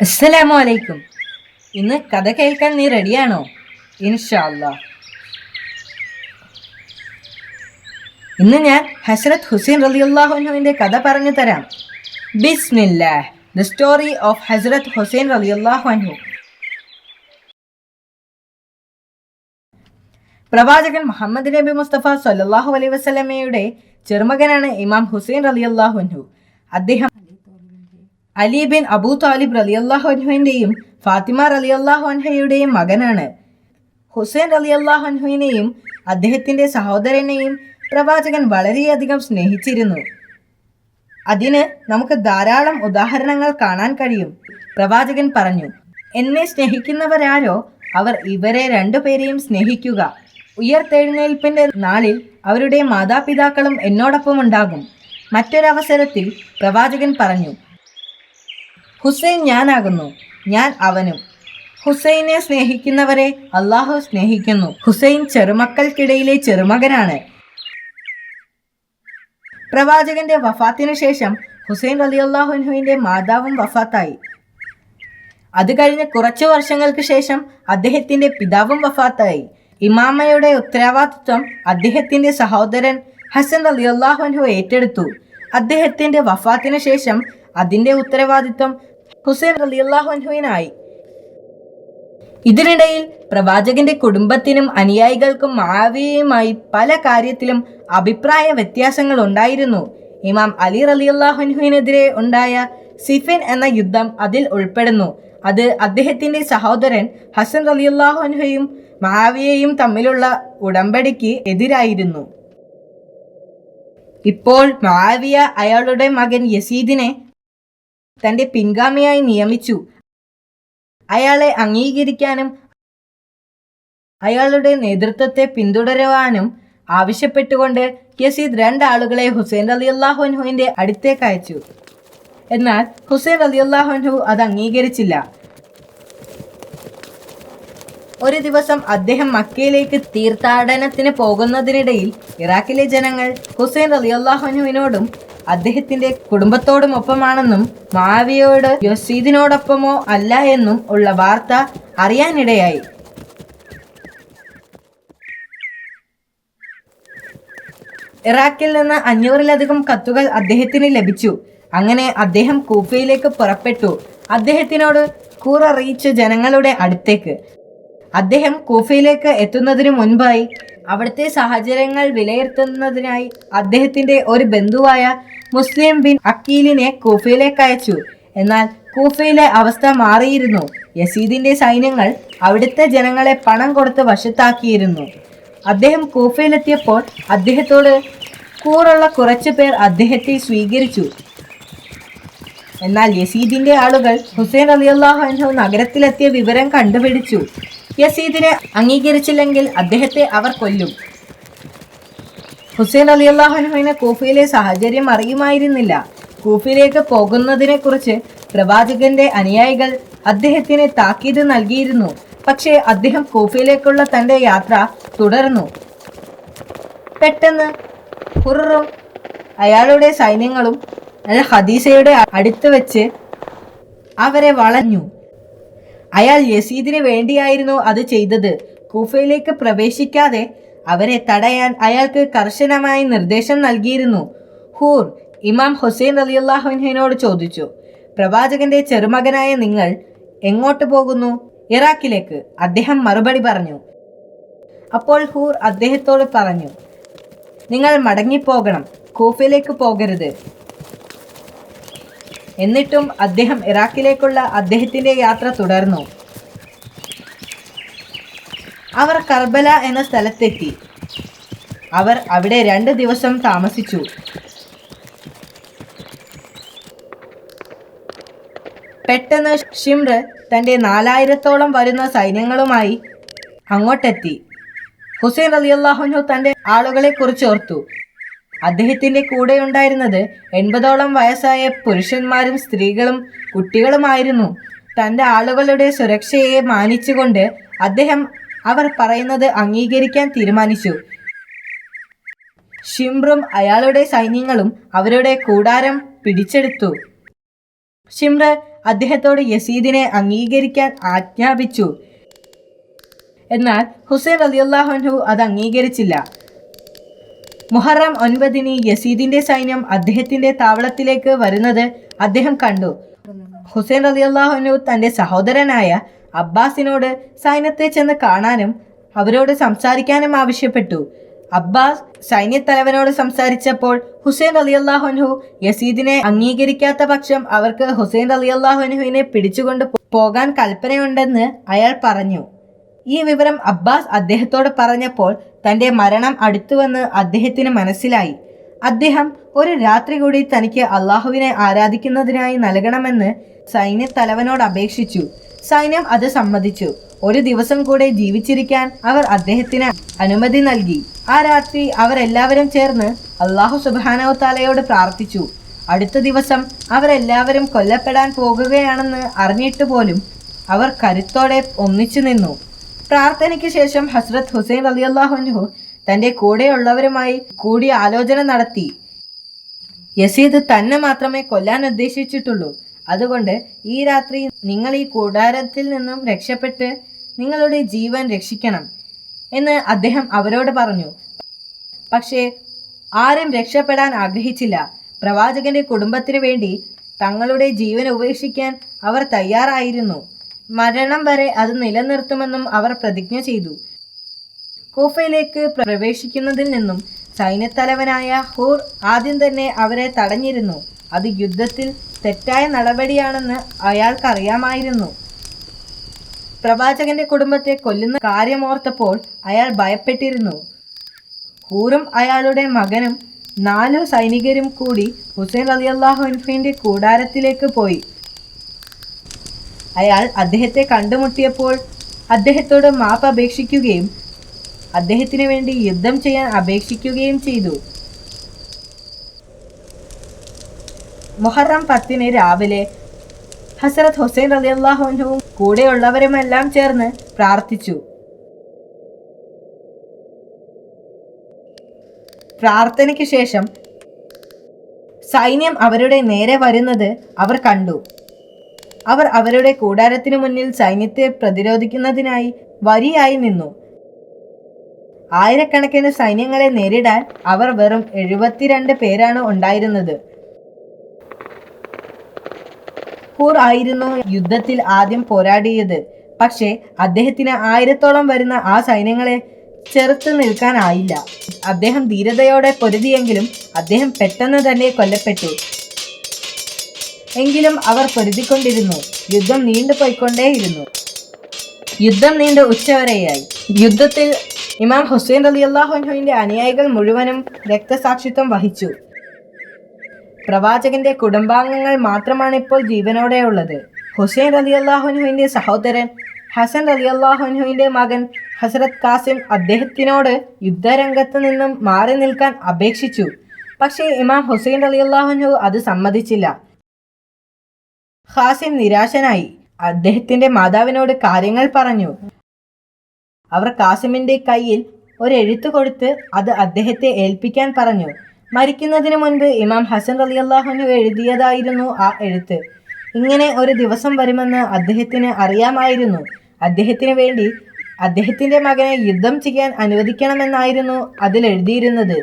അസ്സലാമു അലൈക്കും. ഇന്ന് കഥ കേൾക്കാൻ നീ റെഡിയാണോ? ഇൻഷാ അല്ലാ. ഇന്ന് ഞാൻ ഹസ്രത്ത് ഹുസൈൻ റളിയല്ലാഹു അൻഹുവിൻ്റെ കഥ പറഞ്ഞു തരാം. ബിസ്മില്ലാഹ്. ദ സ്റ്റോറി ഓഫ് ഹസ്രത്ത് ഹുസൈൻ റളിയല്ലാഹു അൻഹു. പ്രവാചകൻ മുഹമ്മദ് നബി മുസ്തഫ സല്ലല്ലാഹു അലൈഹി വസല്ലമയുടെ ചെറുമകനാണ് ഇമാം ഹുസൈൻ റളിയല്ലാഹു അൻഹു. അദ്ദേഹം അലി ബിൻ അബൂ താലിബ് റളിയല്ലാഹു അൻഹുവിൻ്റെയും ഫാത്തിമ റളിയല്ലാഹു അൻഹയുടെയും മകനാണ്. ഹുസൈൻ റളിയല്ലാഹു അൻഹുവിനെയും അദ്ദേഹത്തിൻ്റെ സഹോദരനെയും പ്രവാചകൻ വളരെയധികം സ്നേഹിച്ചിരുന്നു. അതിന് നമുക്ക് ധാരാളം ഉദാഹരണങ്ങൾ കാണാൻ കഴിയും. പ്രവാചകൻ പറഞ്ഞു, എന്നെ സ്നേഹിക്കുന്നവരാരോ അവർ ഇവരെ രണ്ടുപേരെയും സ്നേഹിക്കുക. ഉയർത്തെഴുന്നേൽപ്പിൻ്റെ നാളിൽ അവരുടെ മാതാപിതാക്കളും എന്നോടൊപ്പം ഉണ്ടാകും. മറ്റൊരവസരത്തിൽ പ്രവാചകൻ പറഞ്ഞു, ഹുസൈൻ ഞാനാകുന്നു, ഞാൻ അവനും. ഹുസൈനെ സ്നേഹിക്കുന്നവരെ അള്ളാഹു സ്നേഹിക്കുന്നു. ഹുസൈൻ ചെറുമക്കൾക്കിടയിലെ ചെറുമകനാണ്. പ്രവാചകന്റെ വഫാത്തിന് ശേഷം ഹുസൈൻ റളിയല്ലാഹു അൻഹുവിൻ്റെ മാതാവും വഫാത്തായി. അത് കഴിഞ്ഞ് കുറച്ചു വർഷങ്ങൾക്ക് ശേഷം അദ്ദേഹത്തിന്റെ പിതാവും വഫാത്തായി. ഇമാമയുടെ ഉത്തരവാദിത്വം അദ്ദേഹത്തിന്റെ സഹോദരൻ ഹസൻ റളിയല്ലാഹു അൻഹു ഏറ്റെടുത്തു. അദ്ദേഹത്തിന്റെ വഫാത്തിന് ശേഷം അതിന്റെ ഉത്തരവാദിത്വം ഹുസൈൻ റളിയല്ലാഹു അൻഹുവിനായി. ഇതിനിടയിൽ പ്രവാചകന്റെ കുടുംബത്തിനും അനുയായികൾക്കും മുആവിയയുമായി പല കാര്യത്തിലും അഭിപ്രായ വ്യത്യാസങ്ങൾ ഉണ്ടായിരുന്നു. ഇമാം അലി റളിയല്ലാഹു അൻഹുവിനെതിരെ ഉണ്ടായ സിഫിൻ എന്ന യുദ്ധം അതിൽ ഉൾപ്പെടുന്നു. അത് അദ്ദേഹത്തിന്റെ സഹോദരൻ ഹസൻ റളിയല്ലാഹു അൻഹുയും മുആവിയയും തമ്മിലുള്ള ഉടമ്പടിക്ക് എതിരായിരുന്നു. ഇപ്പോൾ മുആവിയ അയാളുടെ മകൻ യസീദിനെ തന്റെ പിൻഗാമിയായി നിയമിച്ചു. അയാളെ അംഗീകരിക്കാനും അയാളുടെ നേതൃത്വത്തെ പിന്തുടരുവാനും ആവശ്യപ്പെട്ടുകൊണ്ട് യസീദ് രണ്ടാളുകളെ ഹുസൈൻ റളിയല്ലാഹു അൻഹുവിൻ്റെ അടുത്തേക്ക് അയച്ചു. എന്നാൽ ഹുസൈൻ റളിയല്ലാഹു അൻഹു അത് അംഗീകരിച്ചില്ല. ഒരു ദിവസം അദ്ദേഹം മക്കയിലേക്ക് തീർത്ഥാടനത്തിന് പോകുന്നതിനിടയിൽ ഇറാഖിലെ ജനങ്ങൾ ഹുസൈൻ റളിയല്ലാഹു അൻഹുവിനോടും അദ്ദേഹത്തിന്റെ കുടുംബത്തോടും ഒപ്പമാണെന്നും മുആവിയയോട് യസീദിനോടൊപ്പമോ അല്ല എന്നും ഉള്ള വാർത്ത അറിയാനിടയായി. ഇറാഖിൽ നിന്ന് 500-ലധികം കത്തുകൾ അദ്ദേഹത്തിന് ലഭിച്ചു. അങ്ങനെ അദ്ദേഹം കൂഫയിലേക്ക് പുറപ്പെട്ടു. അദ്ദേഹത്തിനോട് കൂററിയിച്ച ജനങ്ങളുടെ അടുത്തേക്ക്. അദ്ദേഹം കൂഫയിലേക്ക് എത്തുന്നതിനു മുൻപായി അവിടുത്തെ സാഹചര്യങ്ങൾ വിലയിരുത്തുന്നതിനായി അദ്ദേഹത്തിന്റെ ഒരു ബന്ധുവായ മുസ്ലിം ബിൻ അക്കീലിനെ കൂഫയിലേക്ക് അയച്ചു. എന്നാൽ കൂഫയിലെ അവസ്ഥ മാറിയിരുന്നു. യസീദിന്റെ സൈന്യങ്ങൾ അവിടുത്തെ ജനങ്ങളെ പണം കൊടുത്ത് വശത്താക്കിയിരുന്നു. അദ്ദേഹം കൂഫയിലെത്തിയപ്പോൾ അദ്ദേഹത്തോട് കൂറുള്ള കുറച്ചു പേർ അദ്ദേഹത്തെ സ്വീകരിച്ചു. എന്നാൽ യസീദിന്റെ ആളുകൾ ഹുസൈൻ റളിയല്ലാഹു അൻഹു നഗരത്തിലെത്തിയ വിവരം കണ്ടുപിടിച്ചു. യസീദിനെ അംഗീകരിച്ചില്ലെങ്കിൽ അദ്ദേഹത്തെ അവർ കൊല്ലും. ഹുസൈൻ റളിയല്ലാഹു അൻഹുവിന് കൂഫയിലെ സാഹചര്യം അറിയുമായിരുന്നില്ല. കൂഫയിലേക്ക് പോകുന്നതിനെക്കുറിച്ച് പ്രവാചകന്റെ അനുയായികൾ അദ്ദേഹത്തിന് താക്കീത് നൽകിയിരുന്നു. പക്ഷേ അദ്ദേഹം കൂഫയിലേക്കുള്ള തന്റെ യാത്ര തുടർന്നു. പെട്ടെന്ന് ഹുറും അയാളുടെ സൈന്യങ്ങളും അൽ ഹദീസയുടെ അടുത്ത് വെച്ച് അവരെ വളഞ്ഞു. അയാൾ യസീദിന് വേണ്ടിയായിരുന്നു അത് ചെയ്തത്. കൂഫയിലേക്ക് പ്രവേശിക്കാതെ അവരെ തടയാൻ അയാൾക്ക് കർശനമായ നിർദ്ദേശം നൽകിയിരുന്നു. ഹൂർ ഇമാം ഹുസൈൻ റളിയല്ലാഹു അൻഹുവിനോട് ചോദിച്ചു, പ്രവാചകന്റെ ചെറുമകനായ നിങ്ങൾ എങ്ങോട്ട് പോകുന്നു? ഇറാഖിലേക്ക്. അദ്ദേഹം മറുപടി പറഞ്ഞു. അപ്പോൾ ഹൂർ അദ്ദേഹത്തോട് പറഞ്ഞു, നിങ്ങൾ മടങ്ങിപ്പോകണം, കൂഫയിലേക്ക് പോകരുത്. എന്നിട്ടും അദ്ദേഹം ഇറാഖിലേക്കുള്ള അദ്ദേഹത്തിന്റെ യാത്ര തുടർന്നു. അവർ കർബല എന്ന സ്ഥലത്തെത്തി. അവർ അവിടെ 2 ദിവസം താമസിച്ചു. പെട്ടെന്ന് ഷിംർ തന്റെ 4000-ഓളം വരുന്ന സൈന്യങ്ങളുമായി അങ്ങോട്ടെത്തി. ഹുസൈൻ റളിയല്ലാഹു അൻഹു തന്റെ ആളുകളെ കുറിച്ച് ഓർത്തു. അദ്ദേഹത്തിന്റെ കൂടെ ഉണ്ടായിരുന്നത് 80ഓളം വയസ്സായ പുരുഷന്മാരും സ്ത്രീകളും കുട്ടികളുമായിരുന്നു. തന്റെ ആളുകളുടെ സുരക്ഷയെ മാനിച്ചുകൊണ്ട് അദ്ദേഹം അവർ പറയുന്നത് അംഗീകരിക്കാൻ തീരുമാനിച്ചു. ഷിംറും അയാളുടെ സൈന്യങ്ങളും അവരുടെ കൂടാരം പിടിച്ചെടുത്തു. ഷിംർ അദ്ദേഹത്തോട് യസീദിനെ അംഗീകരിക്കാൻ ആജ്ഞാപിച്ചു. എന്നാൽ ഹുസൈൻ റളിയല്ലാഹു അൻഹു അത് അംഗീകരിച്ചില്ല. മുഹറം 9 യസീദിന്റെ സൈന്യം അദ്ദേഹത്തിന്റെ താവളത്തിലേക്ക് വരുന്നത് അദ്ദേഹം കണ്ടു. ഹുസൈൻ റളിയല്ലാഹു അൻഹു തന്റെ സഹോദരനായ അബ്ബാസിനോട് സൈന്യത്തെ ചെന്ന് കാണാനും അവരോട് സംസാരിക്കാനും ആവശ്യപ്പെട്ടു. അബ്ബാസ് സൈന്യത്തലവനോട് സംസാരിച്ചപ്പോൾ ഹുസൈൻ റളിയല്ലാഹു അൻഹു യസീദിനെ അംഗീകരിക്കാത്ത പക്ഷം അവർക്ക് ഹുസൈൻ റളിയല്ലാഹു അൻഹുവിനെ പിടിച്ചുകൊണ്ട് പോകാൻ കൽപ്പനയുണ്ടെന്ന് അയാൾ പറഞ്ഞു. ഈ വിവരം അബ്ബാസ് അദ്ദേഹത്തോട് പറഞ്ഞപ്പോൾ തന്റെ മരണം അടുത്തുവെന്ന് അദ്ദേഹത്തിന് മനസ്സിലായി. അദ്ദേഹം ഒരു രാത്രി കൂടി തനിക്ക് അള്ളാഹുവിനെ ആരാധിക്കുന്നതിനായി നൽകണമെന്ന് സൈന്യത്തലവനോട് അപേക്ഷിച്ചു. സൈന്യം അത് സമ്മതിച്ചു. ഒരു ദിവസം കൂടെ ജീവിച്ചിരിക്കാൻ അവർ അദ്ദേഹത്തിന് അനുമതി നൽകി. ആ രാത്രി അവരെല്ലാവരും ചേർന്ന് അള്ളാഹു സുബ്ഹാനഹു തആലയോട് പ്രാർത്ഥിച്ചു. അടുത്ത ദിവസം അവരെല്ലാവരും കൊല്ലപ്പെടാൻ പോകുകയാണെന്ന് അറിഞ്ഞിട്ട് പോലും അവർ കരുത്തോടെ ഒന്നിച്ചു നിന്നു. പ്രാർത്ഥനയ്ക്ക് ശേഷം ഹസ്രത്ത് ഹുസൈൻ റളിയല്ലാഹു അൻഹു തന്റെ കൂടെയുള്ളവരുമായി കൂടി ആലോചന നടത്തി. യസീദ് തന്നെ മാത്രമേ കൊല്ലാൻ ഉദ്ദേശിച്ചിട്ടുള്ളൂ. അതുകൊണ്ട് ഈ രാത്രി നിങ്ങൾ ഈ കൂടാരത്തിൽ നിന്നും രക്ഷപ്പെട്ട് നിങ്ങളുടെ ജീവൻ രക്ഷിക്കണം എന്ന് അദ്ദേഹം അവരോട് പറഞ്ഞു. പക്ഷേ ആരും രക്ഷപ്പെടാൻ ആഗ്രഹിച്ചില്ല. പ്രവാചകന്റെ കുടുംബത്തിനു വേണ്ടി തങ്ങളുടെ ജീവൻ ഉപേക്ഷിക്കാൻ അവർ തയ്യാറായിരുന്നു. മരണം വരെ അത് നിലനിർത്തുമെന്നും അവർ പ്രതിജ്ഞ ചെയ്തു. കൂഫയിലേക്ക് പ്രവേശിക്കുന്നതിൽ നിന്നും സൈന്യത്തലവനായ ഹൂർ ആദ്യം തന്നെ അവരെ തടഞ്ഞിരുന്നു. അത് യുദ്ധത്തിൽ തെറ്റായ നടപടിയാണെന്ന് അയാൾക്കറിയാമായിരുന്നു. പ്രവാചകന്റെ കുടുംബത്തെ കൊല്ലുന്ന കാര്യമോർത്തപ്പോൾ അയാൾ ഭയപ്പെട്ടിരുന്നു. ഹൂറും അയാളുടെ മകനും 4 സൈനികരും കൂടി ഹുസൈൻ റളിയല്ലാഹു അൻഹുവിന്റെ കൂടാരത്തിലേക്ക് പോയി. അയാൾ അദ്ദേഹത്തെ കണ്ടുമുട്ടിയപ്പോൾ അദ്ദേഹത്തോട് മാപ്പ് അപേക്ഷിക്കുകയും അദ്ദേഹത്തിന് വേണ്ടി യുദ്ധം ചെയ്യാൻ അപേക്ഷിക്കുകയും ചെയ്തു. മുഹറം 10 രാവിലെ ഹസ്രത്ത് ഹുസൈൻ റളിയല്ലാഹു അൻഹുവും കൂടെയുള്ളവരുമെല്ലാം ചേർന്ന് പ്രാർത്ഥിച്ചു. പ്രാർത്ഥനയ്ക്ക് ശേഷം സൈന്യം അവരുടെ നേരെ വരുന്നത് അവർ കണ്ടു. അവർ അവരുടെ കൂടാരത്തിനു മുന്നിൽ സൈന്യത്തെ പ്രതിരോധിക്കുന്നതിനായി വരിയായി നിന്നു. ആയിരക്കണക്കിന് സൈന്യങ്ങളെ നേരിടാൻ അവർ വെറും 72 പേരാണ് ഉണ്ടായിരുന്നത്. ഹൂർ ആയിരുന്നു യുദ്ധത്തിൽ ആദ്യം പോരാടിയത്. പക്ഷേ അദ്ദേഹത്തിന് 1000-ഓളം വരുന്ന ആ സൈന്യങ്ങളെ ചെറുത്തു നിൽക്കാനായില്ല. അദ്ദേഹം ധീരതയോടെ പൊരുതിയെങ്കിലും അദ്ദേഹം പെട്ടെന്ന് തന്നെ കൊല്ലപ്പെട്ടു. എങ്കിലും അവർ പൊരുതിക്കൊണ്ടിരുന്നു. യുദ്ധം നീണ്ടുപോയിക്കൊണ്ടേയിരുന്നു. യുദ്ധം നീണ്ട് ഉച്ചവരെയായി. യുദ്ധത്തിൽ ഇമാം ഹുസൈൻ റളിയല്ലാഹു അൻഹുവിന്റെ അനുയായികൾ മുഴുവനും രക്തസാക്ഷിത്വം വഹിച്ചു. പ്രവാചകന്റെ കുടുംബാംഗങ്ങൾ മാത്രമാണ് ഇപ്പോൾ ജീവനോടെയുള്ളത്. ഹുസൈൻ റളിയല്ലാഹു അൻഹുവിന്റെ സഹോദരൻ ഹസൻ റളിയല്ലാഹു അൻഹുവിന്റെ മകൻ ഹസ്രത്ത് കാസിം അദ്ദേഹത്തിനോട് യുദ്ധരംഗത്ത് നിന്നും മാറി നിൽക്കാൻ അപേക്ഷിച്ചു. പക്ഷേ ഇമാം ഹുസൈൻ റളിയല്ലാഹു അൻഹു അത് സമ്മതിച്ചില്ല. ഖാസിം നിരാശനായി അദ്ദേഹത്തിന്റെ മാതാവിനോട് കാര്യങ്ങൾ പറഞ്ഞു. അവർ കാസിമിന്റെ കയ്യിൽ ഒരു എഴുത്ത് കൊടുത്ത് അത് അദ്ദേഹത്തെ ഏൽപ്പിക്കാൻ പറഞ്ഞു. മരിക്കുന്നതിന് മുൻപ് ഇമാം ഹസൻ റളിയല്ലാഹു അൻഹു എഴുതിയതായിരുന്നു ആ എഴുത്ത്. ഇങ്ങനെ ഒരു ദിവസം വരുമെന്ന് അദ്ദേഹത്തിന് അറിയാമായിരുന്നു. അദ്ദേഹത്തിന് വേണ്ടി അദ്ദേഹത്തിന്റെ മകനെ യുദ്ധം ചെയ്യാൻ അനുവദിക്കണമെന്നായിരുന്നു അതിൽ എഴുതിയിരുന്നത്.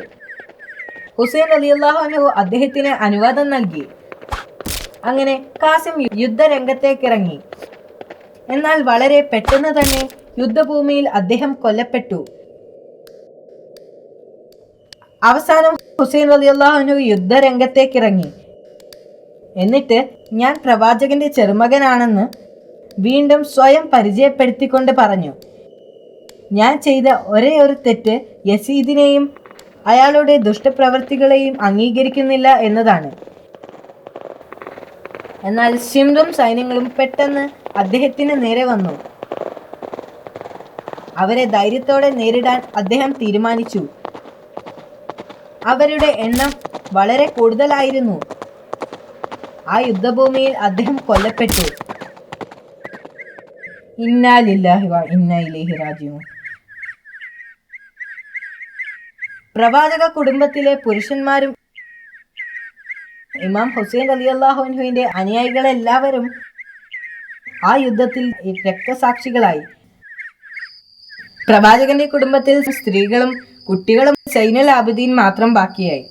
ഹുസൈൻ റളിയല്ലാഹു അൻഹു അദ്ദേഹത്തിന് അനുവാദം നൽകി. അങ്ങനെ കാസിം യുദ്ധരംഗത്തേക്കിറങ്ങി. എന്നാൽ വളരെ പെട്ടെന്ന് തന്നെ യുദ്ധഭൂമിയിൽ അദ്ദേഹം കൊല്ലപ്പെട്ടു. അവസാനം ഹുസൈൻ റളിയല്ലാഹു അൻഹു യുദ്ധരംഗത്തേക്കിറങ്ങി. എന്നിട്ട് ഞാൻ പ്രവാചകന്റെ ചെറുമകനാണെന്ന് വീണ്ടും സ്വയം പരിചയപ്പെടുത്തിക്കൊണ്ട് പറഞ്ഞു. ഞാൻ ചെയ്ത ഒരേ ഒരു തെറ്റ് യസീദിനെയും അയാളുടെ ദുഷ്ടപ്രവൃത്തികളെയും അംഗീകരിക്കുന്നില്ല എന്നതാണ്. എന്നാൽ ഷിംറും സൈന്യങ്ങളും പെട്ടെന്ന് അദ്ദേഹത്തിന് നേരെ വന്നു. അവരെ ധൈര്യത്തോടെ നേരിടാൻ അദ്ദേഹം തീരുമാനിച്ചു. അവരുടെ എണ്ണം വളരെ കൂടുതലായിരുന്നു. ആ യുദ്ധഭൂമിയിൽ അദ്ദേഹം കൊല്ലപ്പെട്ടു. ഇന്നാ ലില്ലാഹി വ ഇന്നാ ഇലൈഹി റാജിഊൻ. പ്രവാചക കുടുംബത്തിലെ പുരുഷന്മാരും ഇമാം ഹുസൈൻ റളിയല്ലാഹു അൻഹുവിന്റെ അനുയായികളെല്ലാവരും ആ യുദ്ധത്തിൽ രക്തസാക്ഷികളായി. പ്രവാചകന്റെ കുടുംബത്തിൽ സ്ത്രീകളും കുട്ടികളും സൈനുൽ ആബിദീൻ മാത്രം ബാക്കിയായി.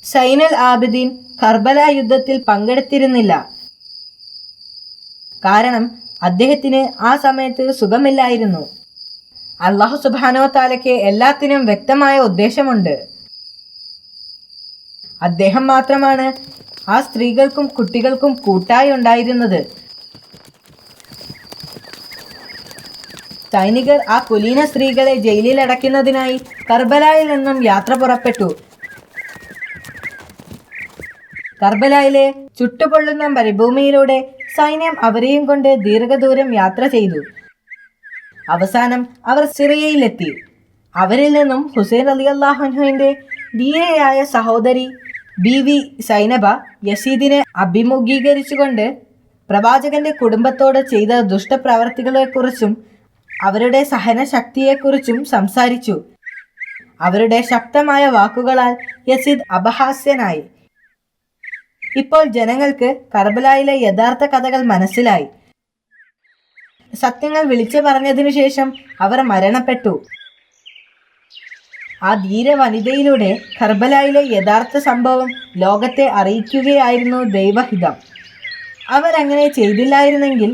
സൈനുൽ ആബിദീൻ കർബല യുദ്ധത്തിൽ പങ്കെടുത്തിരുന്നില്ല. കാരണം അദ്ദേഹത്തിന് ആ സമയത്ത് സുഖമില്ലായിരുന്നു. അല്ലാഹു സുബ്ഹാനഹു വ തആലയ്ക്ക് എല്ലാത്തിനും വ്യക്തമായ ഉദ്ദേശമുണ്ട്. അദ്ദേഹം മാത്രമാണ് ആ സ്ത്രീകൾക്കും കുട്ടികൾക്കും കൂട്ടായി ഉണ്ടായിരുന്നത്. സൈനികർ ആ കുലീന സ്ത്രീകളെ ജയിലിൽ അടയ്ക്കുന്നതിനായി കർബലായിൽ നിന്നും യാത്ര പുറപ്പെട്ടു. കർബലായിലെ ചുട്ടുപൊള്ളുന്ന മരുഭൂമിയിലൂടെ സൈന്യം അവരെയും കൊണ്ട് ദീർഘദൂരം യാത്ര ചെയ്തു. അവസാനം അവർ സിറിയയിലെത്തി. അവരിൽ നിന്നും ഹുസൈൻ റളിയല്ലാഹു അൻഹുവിന്റെ ധീരയായ സഹോദരി ബീവി സൈനബ യസീദിനെ അഭിമുഖീകരിച്ചുകൊണ്ട് പ്രവാചകന്റെ കുടുംബത്തോട് ചെയ്ത ദുഷ്ടപ്രവർത്തികളെക്കുറിച്ചും അവരുടെ സഹനശക്തിയെക്കുറിച്ചും സംസാരിച്ചു. അവരുടെ ശക്തമായ വാക്കുകളാൽ യസീദ് അപഹാസ്യനായി. ഇപ്പോൾ ജനങ്ങൾക്ക് കർബലായിലെ യഥാർത്ഥ കഥകൾ മനസ്സിലായി. സത്യങ്ങൾ വിളിച്ചു പറഞ്ഞതിനു ശേഷം അവർ മരണപ്പെട്ടു. ആ ധീര വനിതയിലൂടെ കർബലായിലെ യഥാർത്ഥ സംഭവം ലോകത്തെ അറിയിക്കുകയായിരുന്നു ദൈവഹിതം. അവരങ്ങനെ ചെയ്തില്ലായിരുന്നെങ്കിൽ